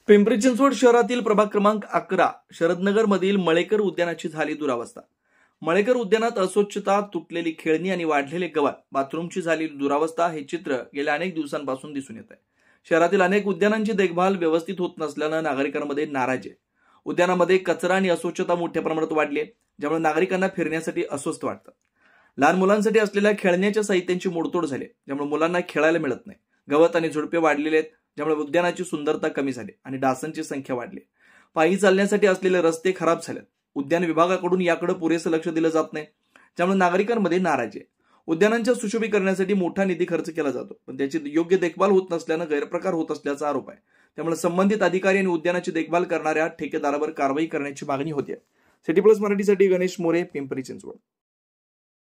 पिंपरी चिंचवड शहरातील प्रभाग क्रमांक 11 शरदनगर मधील मळेकर उद्यानाची झाली दुरावस्था। मळेकर उद्यानात अस्वच्छता, तुटलेली खेळणी आणि वाढलेले गवत, बाथरूमची झालेली दुरावस्था हे चित्र गेल्या अनेक दिवसांपासून दिसून येत आहे। शहरातील अनेक उद्यानांची देखभाल व्यवस्थित होत नसल्याने नागरिकांमध्ये नाराजी आहे। उद्यानामध्ये कचरा आणि अस्वच्छता मोठ्या प्रमाणात वाढली आहे, ज्यामुळे नागरिकांना फिरण्यासाठी अस्वस्थ वाटतं। लहान मुलांसाठी असलेल्या खेळण्याच्या साहित्यांची मोडतोड झाली, ज्यामुळे मुलांना खेळायला मिळत नाही। गवत आणि झुडपे वाढलेले आहेत, ज्यामुळे उद्यानाची सुंदरता कमी झाली आणि डासांची संख्या वाढली। पायी चालण्यासाठी असलेले रस्ते खराब झालेत। उद्यान विभागाकडून याकडे पुरेसे लक्ष दिलं जात नाही, ज्यामुळे नागरिकांमध्ये नाराजी आहे। उद्यानांच्या सुशोभीकरणासाठी मोठा निधी खर्च केला जातो, पण त्याची योग्य देखभाल होत नसल्याने गैरप्रकार होत असल्याचा आरोप आहे। त्यामुळे संबंधित अधिकारी आणि उद्यानाची देखभाल करणाऱ्या ठेकेदारावर कारवाई करण्याची मागणी होती। सिटी प्लस मराठीसाठी गणेश मोरे, पिंपरी चिंचवड।